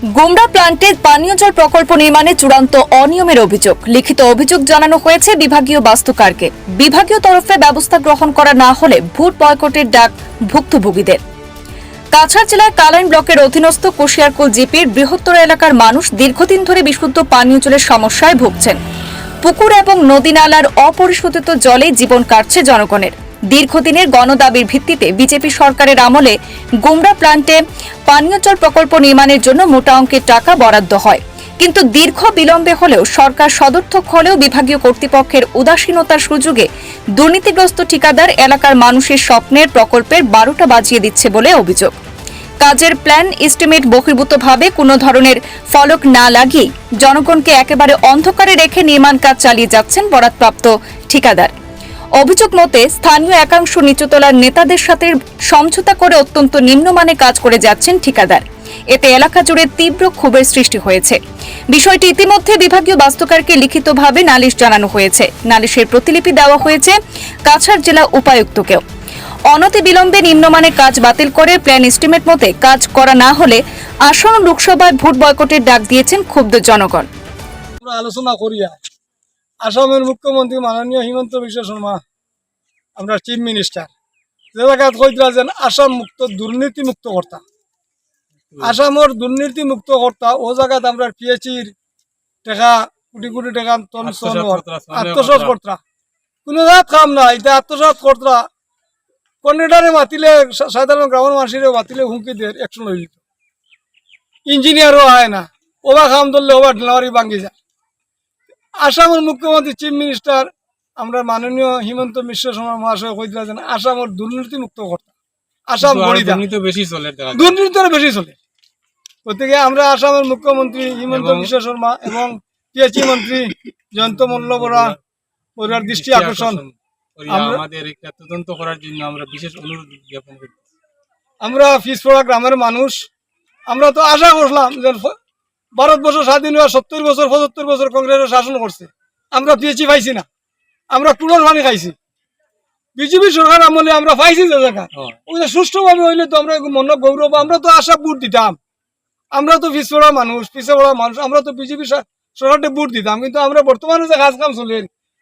গুমরা প্লান্টে পানীয় জল প্রকল্প নির্মাণে চূড়ান্ত অনিয়মের অভিযোগ। লিখিত অভিযোগ জানানো হয়েছে বিভাগীয় বাস্তুকারকে। বিভাগীয় তরফে ব্যবস্থা গ্রহণ করা না হলে ভোট বয়কটের ডাক ভুক্তভোগীদের। কাছাড় জেলার কালাইন ব্লকের অধীনস্থ কুশিয়ারকুল জিপির বৃহত্তর এলাকার মানুষ দীর্ঘদিন ধরে বিশুদ্ধ পানীয় জলের সমস্যায় ভুগছেন। পুকুর এবং নদী নালার অপরিশোধিত জলে জীবন কাটছে জনগণের। দীর্ঘদিনের গণদাবির ভিত্তিতে বিজেপি সরকারের আমলে গুমরা প্লান্টে পানীয় জল প্রকল্প নির্মাণের জন্য মোটা অঙ্কের টাকা বরাদ্দ হয়, কিন্তু দীর্ঘ বিলম্বে হলেও সরকার সদর্থক হলেও বিভাগীয় কর্তৃপক্ষের উদাসীনতার সুযোগে দুর্নীতিগ্রস্ত ঠিকাদার এলাকার মানুষের স্বপ্নের প্রকল্পের 12টা বাজিয়ে দিচ্ছে বলে অভিযোগ। কাজের প্ল্যান এস্টিমেট বহির্ভূতভাবে কোনো ধরনের ফলক না লাগিয়ে জনগণকে একেবারে অন্ধকারে রেখে নির্মাণ কাজ চালিয়ে যাচ্ছেন বরাদ্দপ্রাপ্ত ঠিকাদার। অভিযোগ মতে স্থানীয় একাংশ নিচুতলার নেতাদের সাথে সমঝোতা করে অত্যন্ত নিম্নমানের কাজ করে যাচ্ছেন ঠিকাদার। এতে এলাকা জুড়ে তীব্র ক্ষোভের সৃষ্টি হয়েছে। বিষয়টি ইতিমধ্যে বিভাগীয় বাস্তুকারকে লিখিতভাবে নালিশ জানানো হয়েছে। নালিশের প্রতিলিপি দেওয়া হয়েছে কাছাড় জেলা উপায়ুক্তকেও। অনতিবিলম্বে নিম্নমানের কাজ বাতিল করে প্ল্যান এস্টিমেট মতে কাজ করা না হলে আসন্ন লোকসভায় ভোট বয়কটের ডাক দিয়েছেন ক্ষুব্ধ জনগণ। আলোচনা করিয়া আসামের মুখ্যমন্ত্রী মাননীয় হিমন্ত বিশ্ব শর্মা, আমরা চিফ মিনিস্টার, যে জায়গাত কইতরা যেন আসাম মুক্ত দুর্নীতি মুক্ত কর্তা, আসামের দুর্নীতি মুক্ত কর্তা, ও জায়গাত আমরা পিএচির টাকা কোটি কোটি টাকা আত্মসাৎ কর্তা কোনো জায়গাত কাম না। এটা আত্মসাৎ কর্তা কন্ট্রাক্টরে মাতিলে সাধারণ গ্রামের মানুষের মাতিলে হুমকি দিয়ে অ্যাকশন হয়ে যেত। ইঞ্জিনিয়ারও হয় না, ওবা কাম ধরলে ওবা ডেলারি ভাঙ্গি যায়। আসামের মুখ্যমন্ত্রী চিফ মিনিস্টার আমরা মাননীয় হিমন্ত বিশ্ব শর্মা মহাশয় কইতরা যেন আসামের দুর্নীতি মুক্ত কর্তা, আসাম দুর্নীতি বেশি চলে। গতিকে আমরা আসামের মুখ্যমন্ত্রী হিমন্ত বিশ্ব শর্মা এবং পিএচই মন্ত্রী জয়ন্ত মল্ল বড়ার দৃষ্টি আকর্ষণ আমাদের একটা তদন্ত করার জন্য আমরা বিশেষ অনুরোধ জ্ঞাপন করি। আমরা পিছপড়া গ্রামের মানুষ, আমরা তো আশা করলাম যে ভারতবর্ষ স্বাধীন হওয়া 70 বছর 75 বছর কংগ্রেসের শাসন করছে, আমরা পিএচই পাইছি না, আমরা টুলোর পানি খাইছি। বিজেপি সরকার আমলে আমরা পাইছি যে জায়গা সুষ্ঠুভাবে হইলে তো আমরা মন গৌরব, আমরা তো আশা ভোট দিতাম। আমরা তো পিছপড়া মানুষ, পিছিয়ে পড়া মানুষ, আমরা তো বিজেপি সরকারকে ভোট দিতাম। কিন্তু আমরা বর্তমানে যে কাজ কাম চলে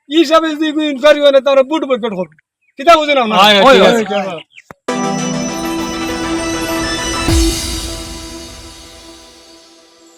এই হিসাবে যদি ইনকোয়ারি হয় না তো আমরা ভোট বয়কট করবো। কিতা বুঝেন আপনারা?